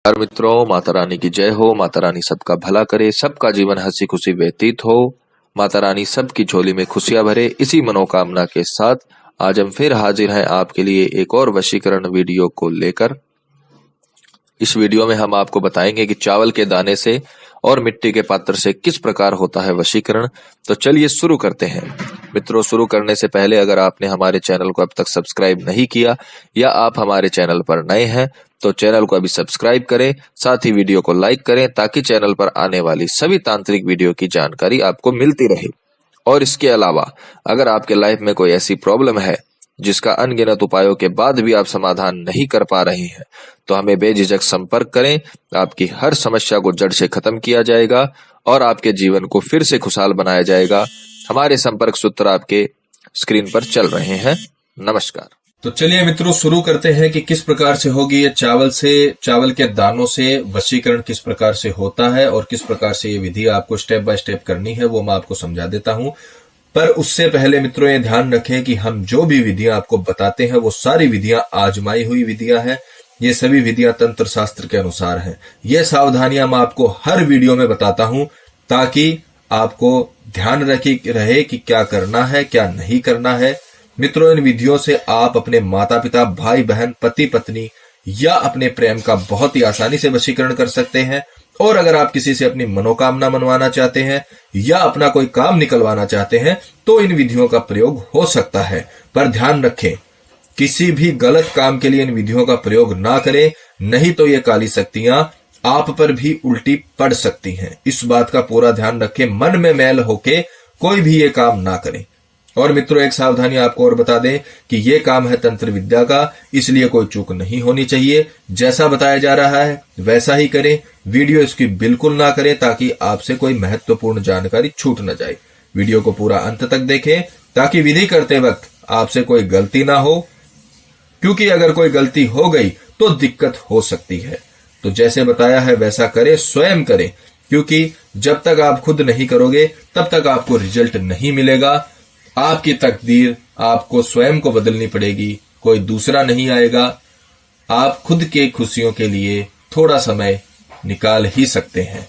नमस्कार मित्रों, माता रानी की जय हो। माता रानी सबका भला करे, सबका जीवन हंसी खुशी व्यतीत हो। माता रानी सबकी झोली में खुशियां भरे, इसी मनोकामना के साथ आज हम फिर हाजिर हैं आपके लिए एक और वशीकरण वीडियो को लेकर। इस वीडियो में हम आपको बताएंगे कि चावल के दाने से और मिट्टी के पात्र से किस प्रकार होता है वशीकरण। तो चलिए शुरू करते हैं। मित्रों, शुरू करने से पहले अगर आपने हमारे चैनल को अब तक सब्सक्राइब नहीं किया या आप हमारे चैनल पर नए हैं तो चैनल को अभी सब्सक्राइब करें, साथ ही वीडियो को लाइक करें ताकि चैनल पर आने वाली सभी तांत्रिक वीडियो की जानकारी आपको मिलती रहे। और इसके अलावा अगर आपके लाइफ में कोई ऐसी प्रॉब्लम है जिसका अनगिनत उपायों के बाद भी आप समाधान नहीं कर पा रहे हैं तो हमें बेझिझक संपर्क करें। आपकी हर समस्या को जड़ से खत्म किया जाएगा और आपके जीवन को फिर से खुशहाल बनाया जाएगा। हमारे संपर्क सूत्र आपके स्क्रीन पर चल रहे हैं। नमस्कार। तो चलिए मित्रों, शुरू करते हैं कि किस प्रकार से होगी ये चावल के दानों से वशीकरण किस प्रकार से होता है और किस प्रकार से ये विधि आपको स्टेप बाय स्टेप करनी है वो मैं आपको समझा देता हूं। पर उससे पहले मित्रों ये ध्यान रखें कि हम जो भी विधियां आपको बताते हैं वो सारी विधियां आजमाई हुई विधियां हैं। ये सभी विधियां तंत्र शास्त्र के अनुसार हैं। ये सावधानियां मैं आपको हर वीडियो में बताता हूं ताकि आपको ध्यान रहे कि क्या करना है क्या नहीं करना है। मित्रों, इन विधियों से आप अपने माता पिता, भाई बहन, पति पत्नी या अपने प्रेम का बहुत ही आसानी से वशीकरण कर सकते हैं। और अगर आप किसी से अपनी मनोकामना मनवाना चाहते हैं या अपना कोई काम निकलवाना चाहते हैं तो इन विधियों का प्रयोग हो सकता है। पर ध्यान रखें, किसी भी गलत काम के लिए इन विधियों का प्रयोग ना करें, नहीं तो ये काली शक्तियां आप पर भी उल्टी पड़ सकती हैं। इस बात का पूरा ध्यान रखें, मन में मैल होके कोई भी ये काम ना करें। और मित्रों, एक सावधानी आपको और बता दें कि ये काम है तंत्र विद्या का, इसलिए कोई चूक नहीं होनी चाहिए। जैसा बताया जा रहा है वैसा ही करें। वीडियो इसकी बिल्कुल ना करें ताकि आपसे कोई महत्वपूर्ण जानकारी छूट न जाए। वीडियो को पूरा अंत तक देखें ताकि विधि करते वक्त आपसे कोई गलती ना हो, क्योंकि अगर कोई गलती हो गई तो दिक्कत हो सकती है। तो जैसे बताया है वैसा करें, स्वयं करें, क्योंकि जब तक आप खुद नहीं करोगे तब तक आपको रिजल्ट नहीं मिलेगा। आपकी तकदीर आपको स्वयं को बदलनी पड़ेगी, कोई दूसरा नहीं आएगा। आप खुद के खुशियों के लिए थोड़ा समय निकाल ही सकते हैं।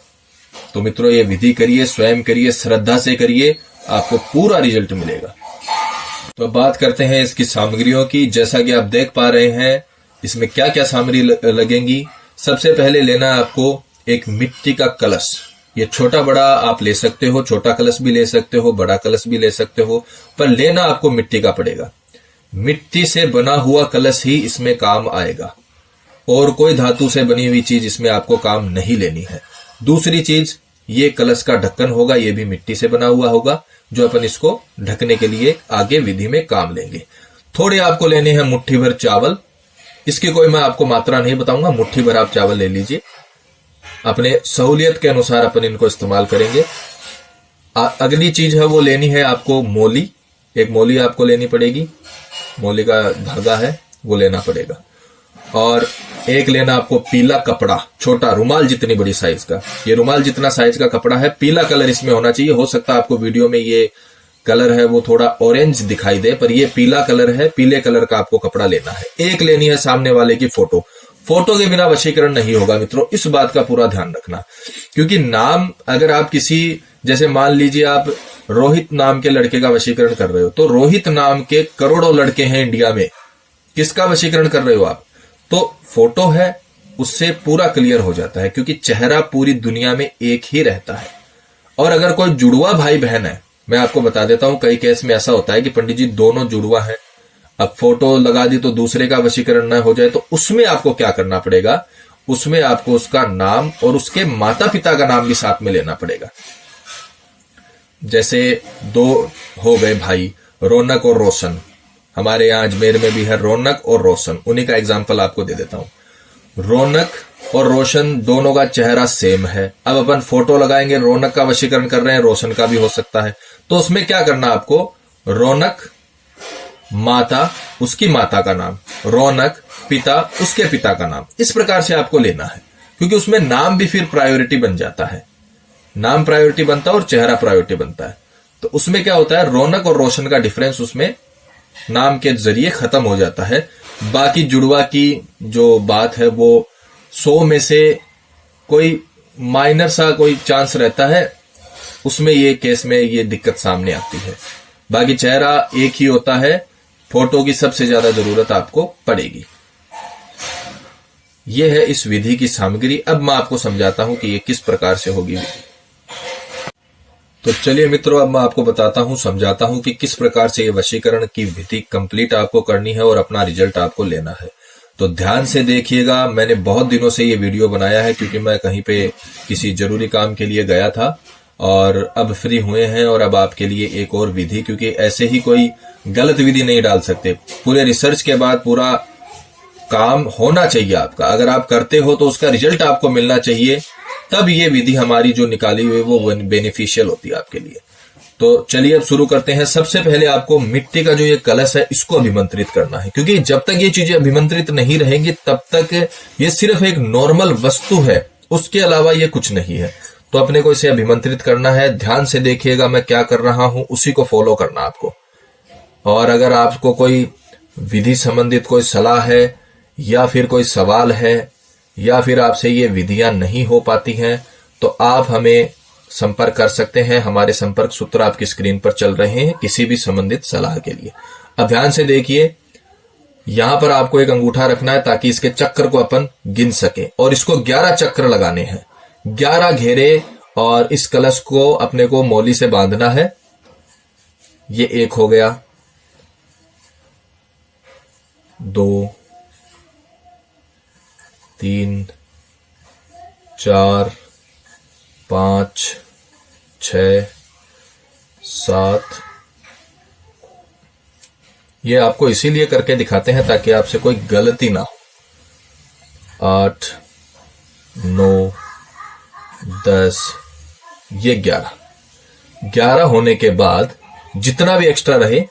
तो मित्रों, ये विधि करिए, स्वयं करिए, श्रद्धा से करिए, आपको पूरा रिजल्ट मिलेगा। तो बात करते हैं इसकी सामग्रियों की। जैसा कि आप देख पा रहे हैं इसमें क्या क्या सामग्री लगेंगी। सबसे पहले लेना है आपको एक मिट्टी का कलश। ये छोटा बड़ा आप ले सकते हो, छोटा कलश भी ले सकते हो, बड़ा कलश भी ले सकते हो, पर लेना आपको मिट्टी का पड़ेगा। मिट्टी से बना हुआ कलश ही इसमें काम आएगा और कोई धातु से बनी हुई चीज इसमें आपको काम नहीं लेनी है। दूसरी चीज, ये कलश का ढक्कन होगा, ये भी मिट्टी से बना हुआ होगा, जो अपन इसको ढकने के लिए आगे विधि में काम लेंगे। थोड़े आपको लेने हैं मुट्ठी भर चावल। इसकी कोई मैं आपको मात्रा नहीं बताऊंगा, मुट्ठी भर आप चावल ले लीजिए। अपने सहूलियत के अनुसार अपन इनको इस्तेमाल करेंगे। अगली चीज है वो लेनी है आपको मोली। एक मोली आपको लेनी पड़ेगी, मोली का धागा है वो लेना पड़ेगा। और एक लेना आपको पीला कपड़ा, छोटा रुमाल जितनी बड़ी साइज का। ये रुमाल जितना साइज का कपड़ा है, पीला कलर इसमें होना चाहिए। हो सकता है आपको वीडियो में ये कलर है वो थोड़ा ऑरेंज दिखाई दे, पर ये पीला कलर है, पीले कलर का आपको कपड़ा लेना है। एक लेनी है सामने वाले की फोटो। फोटो के बिना वशीकरण नहीं होगा मित्रों, इस बात का पूरा ध्यान रखना। क्योंकि नाम, अगर आप किसी, जैसे मान लीजिए आप रोहित नाम के लड़के का वशीकरण कर रहे हो, तो रोहित नाम के करोड़ों लड़के हैं इंडिया में, किसका वशीकरण कर रहे हो आप? तो फोटो है, उससे पूरा क्लियर हो जाता है, क्योंकि चेहरा पूरी दुनिया में एक ही रहता है। और अगर कोई जुड़वा भाई बहन है, मैं आपको बता देता हूं, कई केस में ऐसा होता है कि पंडित जी दोनों जुड़वा है, अब फोटो लगा दी तो दूसरे का वशीकरण न हो जाए, तो उसमें आपको क्या करना पड़ेगा? उसमें आपको उसका नाम और उसके माता पिता का नाम भी साथ में लेना पड़ेगा। जैसे दो हो गए भाई, रौनक और रोशन। हमारे यहाँ अजमेर में भी है रौनक और रोशन, उन्हीं का एग्जाम्पल आपको दे देता हूं। रौनक और रोशन दोनों का चेहरा सेम है। अब अपन फोटो लगाएंगे, रौनक का वशीकरण कर रहे हैं, रोशन का भी हो सकता है। तो उसमें क्या करना आपको? रौनक माता, उसकी माता का नाम, रौनक पिता, उसके पिता का नाम, इस प्रकार से आपको लेना है। क्योंकि उसमें नाम भी फिर प्रायोरिटी बन जाता है। नाम प्रायोरिटी बनता है और चेहरा प्रायोरिटी बनता है। तो उसमें क्या होता है, रौनक और रोशन का डिफरेंस उसमें नाम के जरिए खत्म हो जाता है। बाकी जुड़वा की जो बात है वो 100 में से कोई माइनर सा कोई चांस रहता है, उसमें ये केस में ये दिक्कत सामने आती है। बाकी चेहरा एक ही होता है, फोटो की सबसे ज्यादा जरूरत आपको पड़ेगी। यह है इस विधि की सामग्री। अब मैं आपको समझाता हूं कि ये किस प्रकार से होगी विधि। तो चलिए मित्रों, अब मैं आपको बताता हूं, समझाता हूं कि किस प्रकार से ये वशीकरण की विधि कंप्लीट आपको करनी है और अपना रिजल्ट आपको लेना है। तो ध्यान से देखिएगा। मैंने बहुत दिनों से ये वीडियो बनाया है क्योंकि मैं कहीं पे किसी जरूरी काम के लिए गया था और अब फ्री हुए हैं, और अब आपके लिए एक और विधि, क्योंकि ऐसे ही कोई गलत विधि नहीं डाल सकते। पूरे रिसर्च के बाद पूरा काम होना चाहिए आपका। अगर आप करते हो तो उसका रिजल्ट आपको मिलना चाहिए, तब ये विधि हमारी जो निकाली हुई वो बेनिफिशियल होती है आपके लिए। तो चलिए अब शुरू करते हैं। सबसे पहले आपको मिट्टी का जो ये कलश है इसको अभिमंत्रित करना है, क्योंकि जब तक ये चीजें अभिमंत्रित नहीं रहेंगी तब तक ये सिर्फ एक नॉर्मल वस्तु है, उसके अलावा ये कुछ नहीं है। तो अपने को इसे अभिमंत्रित करना है। ध्यान से देखिएगा मैं क्या कर रहा हूं, उसी को फॉलो करना आपको। और अगर आपको कोई विधि संबंधित कोई सलाह है या फिर कोई सवाल है या फिर आपसे ये विधियां नहीं हो पाती हैं, तो आप हमें संपर्क कर सकते हैं। हमारे संपर्क सूत्र आपकी स्क्रीन पर चल रहे हैं किसी भी संबंधित सलाह के लिए। अब ध्यान से देखिए, यहां पर आपको एक अंगूठा रखना है ताकि इसके चक्र को अपन गिन सके, और इसको 11 चक्र लगाने हैं, 11 घेरे, और इस कलश को अपने को मौली से बांधना है। ये 1 हो गया, 2, 3, 4, 5, 6, 7। ये आपको इसीलिए करके दिखाते हैं ताकि आपसे कोई गलती ना हो। 8, 9, 10, ये 11 होने के बाद जितना भी एक्स्ट्रा रहे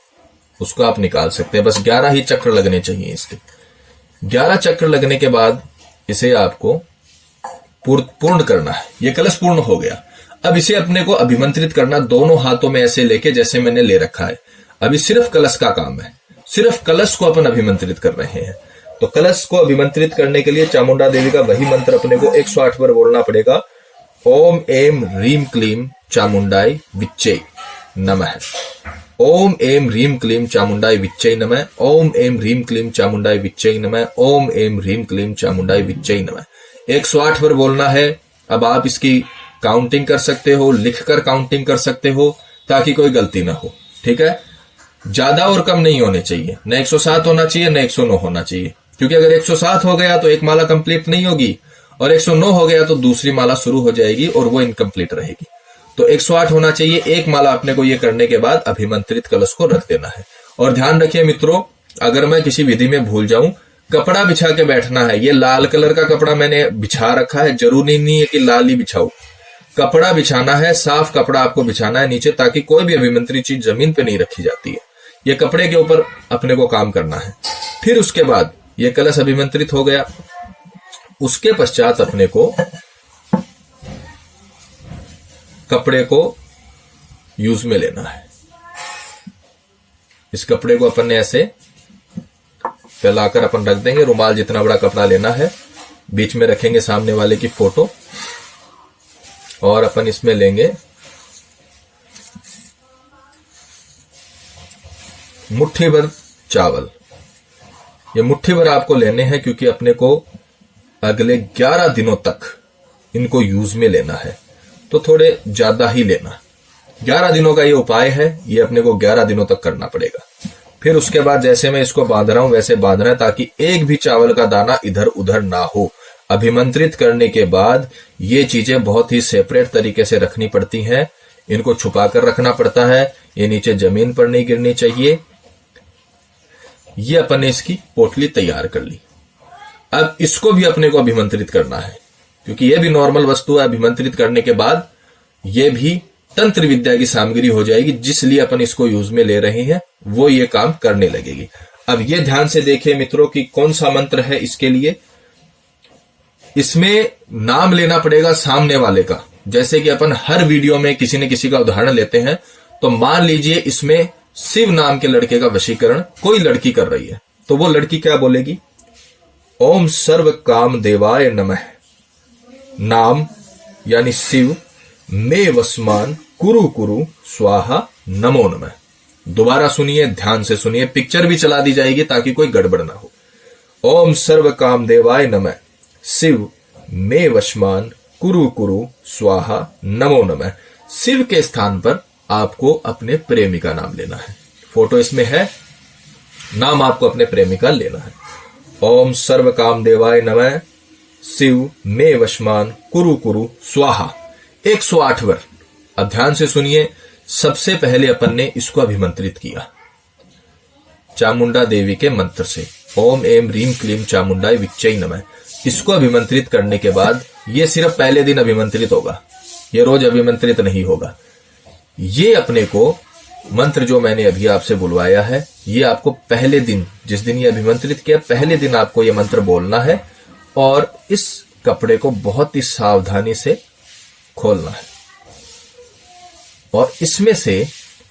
उसको आप निकाल सकते हैं। बस 11 ही चक्र लगने चाहिए इसके। 11 चक्र लगने के बाद इसे आपको पूर्ण करना है। ये कलश पूर्ण हो गया। अब इसे अपने को अभिमंत्रित करना, दोनों हाथों में ऐसे लेके जैसे मैंने ले रखा है। अभी सिर्फ कलश का काम है, सिर्फ कलश को अपन अभिमंत्रित कर रहे हैं। तो कलश को अभिमंत्रित करने के लिए चामुंडा देवी का वही मंत्र अपने को 108 बार बोलना पड़ेगा। ओम एम ह्रीम क्लीम चामुंडाई विच्चे नमः। ओम एम ह्रीम क्लीम चामुंडाई विच्चे नमः। ओम एम ह्रीम क्लीम चामुंडाई विच्चे नमः। ओम एम ह्रीम क्लीम चामुंडाई विच्चे नमः। 108 बार बोलना है। अब आप इसकी काउंटिंग कर सकते हो, लिखकर काउंटिंग कर सकते हो ताकि कोई गलती ना हो। ठीक है, ज्यादा और कम नहीं होने चाहिए, न 107 होना चाहिए न 109 होना चाहिए, क्योंकि अगर 107 हो गया तो एक माला कंप्लीट नहीं होगी, और 109 हो गया तो दूसरी माला शुरू हो जाएगी और वो इनकम्प्लीट रहेगी। तो 108 होना चाहिए। एक माला अपने को ये करने के बाद अभिमंत्रित कलश को रख देना है। और ध्यान रखिए मित्रों, अगर मैं किसी विधि में भूल जाऊं, कपड़ा बिछा के बैठना है। ये लाल कलर का कपड़ा मैंने बिछा रखा है, जरूरी नहीं है कि लाल ही बिछाऊं। कपड़ा बिछाना है, साफ कपड़ा आपको बिछाना है नीचे, ताकि कोई भी अभिमंत्रित चीज जमीन पे नहीं रखी जाती है। ये कपड़े के ऊपर अपने को काम करना है। फिर उसके बाद ये कलश अभिमंत्रित हो गया। उसके पश्चात अपने को कपड़े को यूज में लेना है। इस कपड़े को अपन ने ऐसे फैलाकर अपन रख देंगे। रुमाल जितना बड़ा कपड़ा लेना है, बीच में रखेंगे सामने वाले की फोटो, और अपन इसमें लेंगे मुट्ठी भर चावल। ये मुट्ठी भर आपको लेने हैं क्योंकि अपने को अगले 11 दिनों तक इनको यूज में लेना है, तो थोड़े ज्यादा ही लेना। 11 दिनों का ये उपाय है, ये अपने को 11 दिनों तक करना पड़ेगा। फिर उसके बाद जैसे मैं इसको बांध रहा हूं वैसे बांधना है, ताकि एक भी चावल का दाना इधर उधर ना हो। अभिमंत्रित करने के बाद ये चीजें बहुत ही सेपरेट तरीके से रखनी पड़ती हैं, इनको छुपा कर रखना पड़ता है। ये नीचे जमीन पर नहीं गिरनी चाहिए। ये अपन ने इसकी पोटली तैयार कर ली। अब इसको भी अपने को अभिमंत्रित करना है, क्योंकि ये भी नॉर्मल वस्तु है। अभिमंत्रित करने के बाद ये भी तंत्र विद्या की सामग्री हो जाएगी, जिस लिए अपन इसको यूज में ले रहे हैं वो ये काम करने लगेगी। अब ये ध्यान से देखिए मित्रों कि कौन सा मंत्र है इसके लिए। इसमें नाम लेना पड़ेगा सामने वाले का। जैसे कि अपन हर वीडियो में किसी न किसी का उदाहरण लेते हैं, तो मान लीजिए इसमें शिव नाम के लड़के का वशीकरण कोई लड़की कर रही है, तो वो लड़की क्या बोलेगी? ओम सर्व काम देवाय नमः। नाम यानी शिव, मे वसमान कुरु कुरु स्वाहा नमो नमः। दोबारा सुनिए, ध्यान से सुनिए, पिक्चर भी चला दी जाएगी ताकि कोई गड़बड़ ना हो। ओम सर्व काम देवाय नमः। शिव मे वशमान कुरु कुरु स्वाहा नमो नमः। शिव के स्थान पर आपको अपने प्रेमी का नाम लेना है। फोटो इसमें है, नाम आपको अपने प्रेमी का लेना है। ओम सर्व काम देवाय नमः। शिव मे वशमान कुरु कुरु स्वाहा। 108 बार। अब ध्यान से सुनिए, सबसे पहले अपन ने इसको अभिमंत्रित किया चामुंडा देवी के मंत्र से, ओम एम रीम क्लीम चामुंडाय विच्चय नमः। इसको अभिमंत्रित करने के बाद ये सिर्फ पहले दिन अभिमंत्रित होगा, ये रोज अभिमंत्रित नहीं होगा। ये अपने को मंत्र जो मैंने अभी आपसे बुलवाया है, ये आपको पहले दिन, जिस दिन ये अभिमंत्रित किया, पहले दिन आपको ये मंत्र बोलना है और इस कपड़े को बहुत ही सावधानी से खोलना है और इसमें से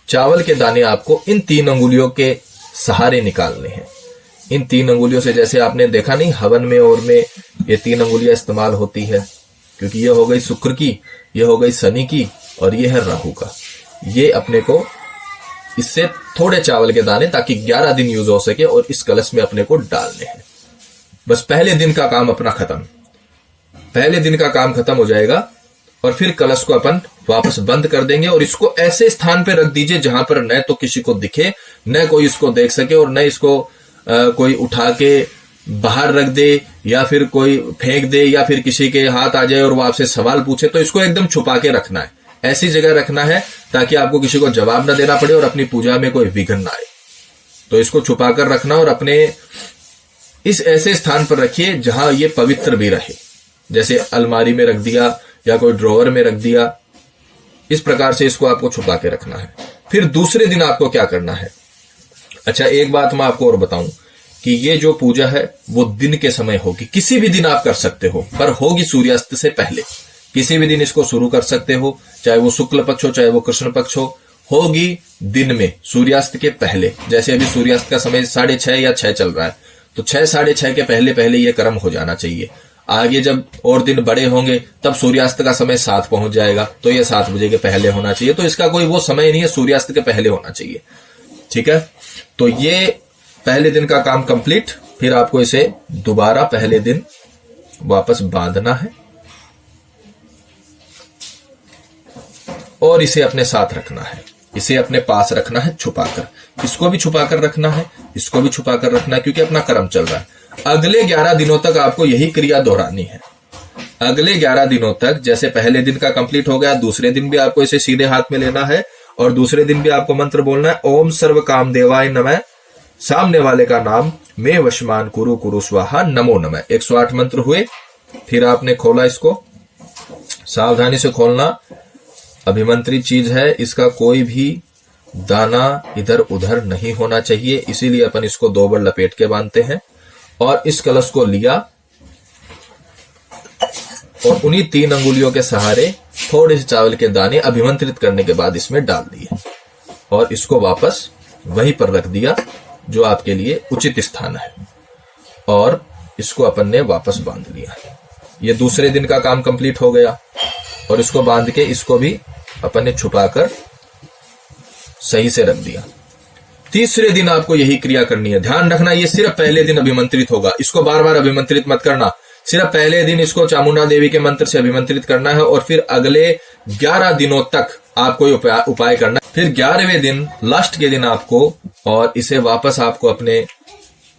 चावल के दाने आपको इन 3 अंगुलियों के सहारे निकालने हैं। इन 3 अंगुलियों से, जैसे आपने देखा नहीं हवन में और में ये 3 अंगुलियां इस्तेमाल होती है, क्योंकि ये हो गई शुक्र की, ये हो गई शनि की और ये है राहु का। ये अपने को इससे थोड़े चावल के दाने, ताकि 11 दिन यूज हो सके, और इस कलश में अपने को डालने हैं। बस पहले दिन का काम अपना खत्म, पहले दिन का काम खत्म हो जाएगा और फिर कलश को अपन वापस बंद कर देंगे और इसको ऐसे स्थान पे रख दीजिए जहां पर न तो किसी को दिखे, न कोई इसको देख सके और न इसको कोई उठा के बाहर रख दे या फिर कोई फेंक दे या फिर किसी के हाथ आ जाए और वो आपसे सवाल पूछे। तो इसको एकदम छुपा के रखना है, ऐसी जगह रखना है ताकि आपको किसी को जवाब न देना पड़े और अपनी पूजा में कोई विघ्न ना आए। तो इसको छुपा कर रखना और अपने इस ऐसे स्थान पर रखिए जहां ये पवित्र भी रहे, जैसे अलमारी में रख दिया या कोई ड्रॉवर में रख दिया। इस प्रकार से इसको आपको छुपा के रखना है। फिर दूसरे दिन आपको क्या करना है? अच्छा, एक बात मैं आपको और बताऊं कि ये जो पूजा है वो दिन के समय होगी। किसी भी दिन आप कर सकते हो, पर होगी सूर्यास्त से पहले। किसी भी दिन इसको शुरू कर सकते हो, चाहे वो शुक्ल पक्ष हो चाहे वो कृष्ण पक्ष हो। होगी दिन में सूर्यास्त के पहले। जैसे अभी सूर्यास्त का समय 6:30 या 6 चल रहा है, तो 6 साढ़े 6 के पहले पहले ये कर्म हो जाना चाहिए। आगे जब और दिन बड़े होंगे तब सूर्यास्त का समय 7 पहुंच जाएगा, तो ये 7 बजे के पहले होना चाहिए। तो इसका कोई वो समय नहीं है, सूर्यास्त के पहले होना चाहिए। ठीक है, तो ये पहले दिन का काम कंप्लीट। फिर आपको इसे दोबारा पहले दिन वापस बांधना है और इसे अपने साथ रखना है, इसे अपने पास रखना है छुपाकर। इसको भी छुपाकर रखना है, इसको भी छुपाकर रखना है, क्योंकि अपना कर्म चल रहा है। अगले 11 दिनों तक आपको यही क्रिया दोहरानी है। अगले 11 दिनों तक, जैसे पहले दिन का कंप्लीट हो गया, दूसरे दिन भी आपको इसे सीधे हाथ में लेना है और दूसरे दिन भी आपको मंत्र बोलना है, ओम सर्व काम देवाय नमः। सामने वाले का नाम मे वशमान कुरु कुरु स्वाहा नमो नमः। 108 मंत्र हुए। फिर आपने खोला, इसको सावधानी से खोलना। अभिमंत्रित चीज है, इसका कोई भी दाना इधर उधर नहीं होना चाहिए, इसीलिए अपन इसको 2 बार लपेट के बांधते हैं। और इस कलश को लिया और उन्हीं 3 अंगुलियों के सहारे थोड़े से चावल के दाने अभिमंत्रित करने के बाद इसमें डाल दिए और इसको वापस वहीं पर रख दिया जो आपके लिए उचित स्थान है, और इसको अपन ने वापस बांध लिया। ये दूसरे दिन का काम कंप्लीट हो गया और इसको बांध के इसको भी अपन ने छुपाकर सही से रख दिया। तीसरे दिन आपको यही क्रिया करनी है। ध्यान रखना, ये सिर्फ पहले दिन अभिमंत्रित होगा, इसको बार बार अभिमंत्रित मत करना। सिर्फ पहले दिन इसको चामुंडा देवी के मंत्र से अभिमंत्रित करना है और फिर अगले 11 दिनों तक आपको उपाय करना है। फिर 11वें दिन, लास्ट के दिन आपको, और इसे वापस आपको अपने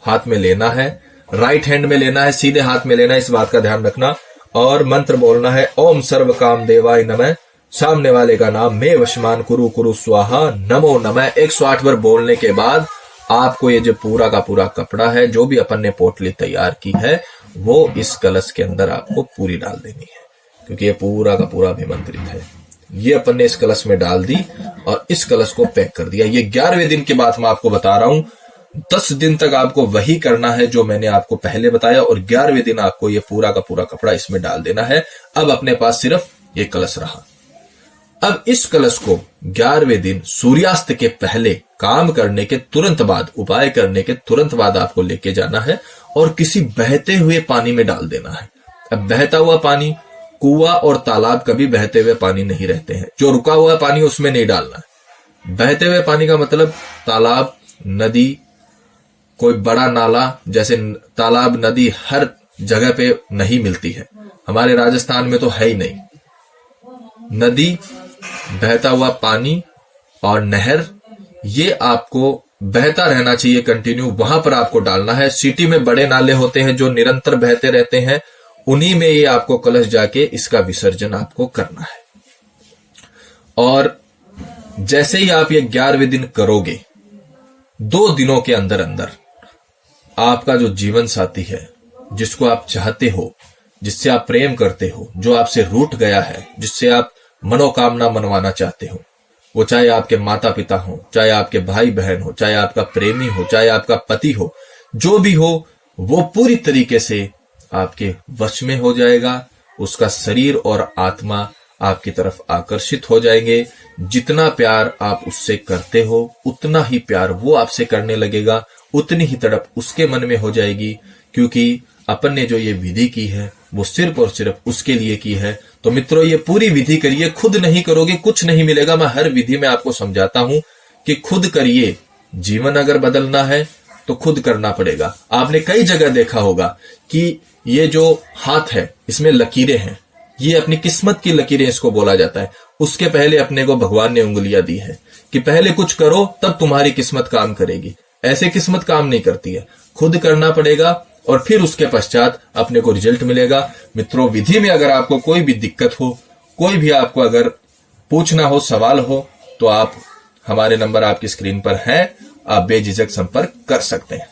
हाथ में लेना है, राइट हैंड में लेना है, सीधे हाथ में लेना है, इस बात का ध्यान रखना। और मंत्र बोलना है, ओम सर्व काम देवाय नमः। सामने वाले का नाम मे वशमान कुरु कुरु स्वाहा नमो नमः। 108 बार बोलने के बाद आपको ये जो पूरा का पूरा कपड़ा है, जो भी अपन ने पोटली तैयार की है, वो इस कलश के अंदर आपको पूरी डाल देनी है, क्योंकि ये पूरा का पूरा अभिमंत्रित है। ये अपन ने इस कलश में डाल दी और इस कलश को पैक कर दिया। ये 11वें दिन की बात मैं आपको बता रहा हूं। 10 दिन तक आपको वही करना है जो मैंने आपको पहले बताया, और 11वें दिन आपको ये पूरा का पूरा कपड़ा इसमें डाल देना है। अब अपने पास सिर्फ ये कलश रहा। अब इस कलश को 11वें दिन सूर्यास्त के पहले, काम करने के तुरंत बाद, उपाय करने के तुरंत बाद आपको लेके जाना है और किसी बहते हुए पानी में डाल देना है। अब बहता हुआ पानी, कुआं और तालाब कभी बहते हुए पानी नहीं रहते हैं, जो रुका हुआ पानी उसमें नहीं डालना है। बहते हुए पानी का मतलब तालाब, नदी, कोई बड़ा नाला, जैसे तालाब नदी हर जगह पे नहीं मिलती है, हमारे राजस्थान में तो है ही नहीं। नदी, बहता हुआ पानी और नहर, ये आपको बहता रहना चाहिए कंटिन्यू, वहां पर आपको डालना है। सिटी में बड़े नाले होते हैं जो निरंतर बहते रहते हैं, उन्हीं में ये आपको कलश जाके इसका विसर्जन आपको करना है। और जैसे ही आप ये 11वें दिन करोगे, 2 दिनों के अंदर अंदर आपका जो जीवन साथी है, जिसको आप चाहते हो, जिससे आप प्रेम करते हो, जो आपसे रूठ गया है, जिससे आप मनोकामना मनवाना चाहते हो, वो चाहे आपके माता पिता हो, चाहे आपके भाई बहन हो, चाहे आपका प्रेमी हो, चाहे आपका पति हो, जो भी हो, वो पूरी तरीके से आपके वश में हो जाएगा। उसका शरीर और आत्मा आपकी तरफ आकर्षित हो जाएंगे। जितना प्यार आप उससे करते हो, उतना ही प्यार वो आपसे करने लगेगा, उतनी ही तड़प उसके मन में हो जाएगी, क्योंकि अपन ने जो ये विधि की है वो सिर्फ और सिर्फ उसके लिए की है। तो मित्रों, ये पूरी विधि करिए, खुद नहीं करोगे कुछ नहीं मिलेगा। मैं हर विधि में आपको समझाता हूं कि खुद करिए। जीवन अगर बदलना है तो खुद करना पड़ेगा। आपने कई जगह देखा होगा कि ये जो हाथ है, इसमें लकीरें हैं, ये अपनी किस्मत की लकीरें इसको बोला जाता है। उसके पहले अपने को भगवान ने उंगलियां दी है कि पहले कुछ करो तब तुम्हारी किस्मत काम करेगी। ऐसे किस्मत काम नहीं करती है, खुद करना पड़ेगा और फिर उसके पश्चात अपने को रिजल्ट मिलेगा। मित्रों, विधि में अगर आपको कोई भी दिक्कत हो, कोई भी आपको अगर पूछना हो, सवाल हो, तो आप हमारे नंबर आपकी स्क्रीन पर है, आप बेझिझक संपर्क कर सकते हैं।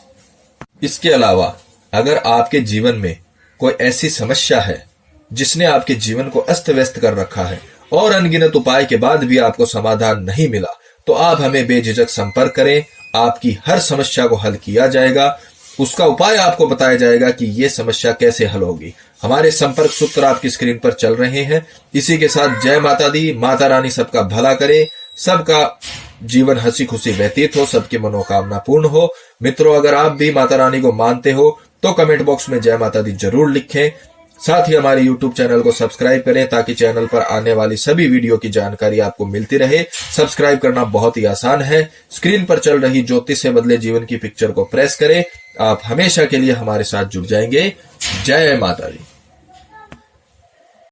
इसके अलावा अगर आपके जीवन में कोई ऐसी समस्या है जिसने आपके जीवन को अस्त व्यस्त कर रखा है और अनगिनत उपाय के बाद भी आपको समाधान नहीं मिला, तो आप हमें बेझिझक संपर्क करें। आपकी हर समस्या को हल किया जाएगा, उसका उपाय आपको बताया जाएगा कि यह समस्या कैसे हल होगी। हमारे संपर्क सूत्र आपकी स्क्रीन पर चल रहे हैं। इसी के साथ जय माता दी, माता रानी सबका भला करे, सबका जीवन हंसी खुशी व्यतीत हो, सबकी मनोकामना पूर्ण हो। मित्रों, अगर आप भी माता रानी को मानते हो तो कमेंट बॉक्स में जय माता दी जरूर लिखें। साथ ही हमारे YouTube चैनल को सब्सक्राइब करें ताकि चैनल पर आने वाली सभी वीडियो की जानकारी आपको मिलती रहे। सब्सक्राइब करना बहुत ही आसान है। स्क्रीन पर चल रही ज्योतिष से बदले जीवन की पिक्चर को प्रेस करें। आप हमेशा के लिए हमारे साथ जुड़ जाएंगे। जय माता दी।